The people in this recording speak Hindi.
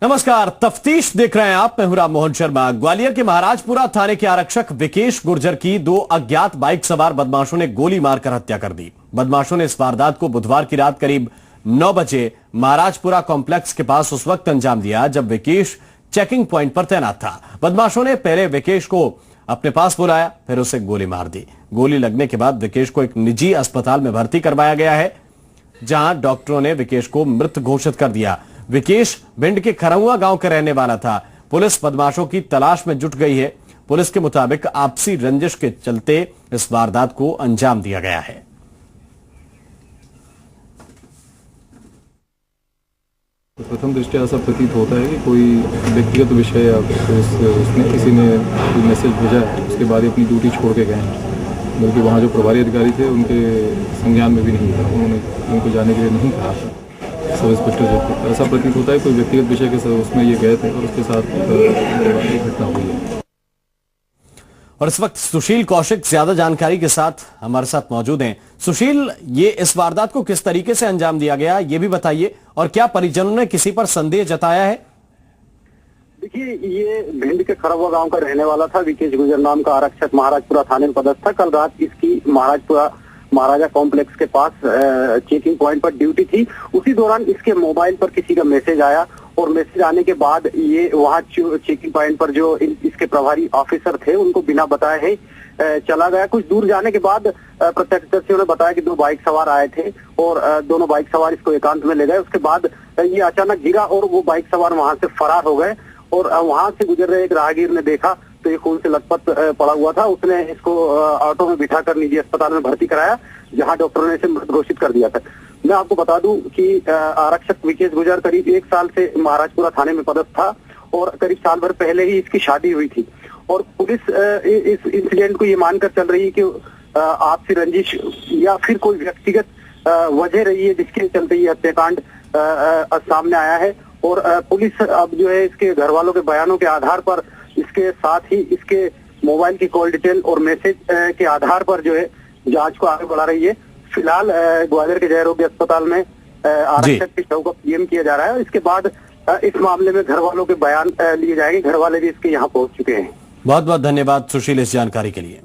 नमस्कार, तफ्तीश देख रहे हैं आप। मैं हूं राम मोहन शर्मा। ग्वालियर के महाराजपुरा थाने के आरक्षक विकेश गुर्जर की 2 अज्ञात बाइक सवार बदमाशों ने गोली मारकर हत्या कर दी। बदमाशों ने इस वारदात को बुधवार की रात करीब 9 बजे महाराजपुरा कॉम्प्लेक्स के पास उस वक्त अंजाम दिया जब विकेश चेकिंग पॉइंट पर तैनात था। बदमाशों ने पहले विकेश को अपने पास बुलाया, फिर उसे गोली मार दी। गोली लगने के बाद विकेश को एक निजी अस्पताल में भर्ती करवाया गया है, जहां डॉक्टरों ने विकेश को मृत घोषित कर दिया। विकेश भिंड के खरौआ गांव का रहने वाला था। पुलिस बदमाशों की तलाश में जुट गई है। पुलिस के मुताबिक आपसी रंजिश के चलते इस वारदात को अंजाम दिया गया है। प्रथम दृष्टया ऐसा प्रतीत होता है कि कोई व्यक्तिगत विषय या उसने किसी ने कोई मैसेज भेजा है, उसके बाद अपनी ड्यूटी छोड़ के गए हैं। बल्कि वहाँ जो प्रभारी अधिकारी थे उनके संज्ञान में भी नहीं था, उन्होंने उनको जाने के लिए नहीं कहा था। सब इंस्पेक्टर जो थे, ऐसा प्रतीत होता है कोई व्यक्तिगत विषय के उसमें ये गए थे और उसके साथ घटना हुई है। और इस वक्त सुशील कौशिक ज्यादा जानकारी के साथ हमारे साथ मौजूद हैं। सुशील, ये इस वारदात को किस तरीके से अंजाम दिया गया, ये भी बताइए, और क्या परिजनों ने किसी पर संदेह जताया है? देखिए, ये भिंड के खरौआ गांव का रहने वाला था। विकेश गुर्जर नाम का आरक्षक महाराजपुरा थाने में पदस्थ था। कल रात इसकी महाराजपुरा महाराजा कॉम्प्लेक्स के पास चेकिंग पॉइंट पर ड्यूटी थी। उसी दौरान इसके मोबाइल पर किसी का मैसेज आया और मैसेज आने के बाद ये वहाँ चेकिंग पॉइंट पर जो इसके प्रभारी ऑफिसर थे उनको बिना बताए ही चला गया। कुछ दूर जाने के बाद प्रत्यक्षदर्शियों ने बताया कि 2 बाइक सवार आए थे और दोनों बाइक सवार इसको एकांत में ले गए। उसके बाद ये अचानक गिरा और वो बाइक सवार वहां से फरार हो गए। और वहां से गुजर रहे एक राहगीर ने देखा तो ये खून से लथपथ पड़ा हुआ था। उसने इसको ऑटो में बिठाकर निजी अस्पताल में भर्ती कराया, जहां डॉक्टरों ने इसे मृत घोषित कर दिया था। मैं आपको बता दूं कि आरक्षक विकेश गुर्जर करीब 1 साल से महाराजपुरा थाने में पदस्थ था और करीब साल भर पहले ही इसकी शादी हुई थी। और पुलिस इस इंसिडेंट को ये मानकर चल रही है कि आपसी रंजिश या फिर कोई व्यक्तिगत वजह रही है जिसके चलते ये हत्याकांड सामने आया है। और पुलिस अब जो है इसके घर वालों के बयानों के आधार पर, इसके साथ ही इसके मोबाइल की कॉल डिटेल और मैसेज के आधार पर जो है जांच को आगे बढ़ा रही है। फिलहाल ग्वालियर के जयरोग्य अस्पताल में आरक्षक के शव का पीएम किया जा रहा है। इसके बाद इस मामले में घर वालों के बयान लिए जाएंगे। घर वाले भी इसके यहाँ पहुंच चुके हैं। बहुत बहुत धन्यवाद सुशील इस जानकारी के लिए।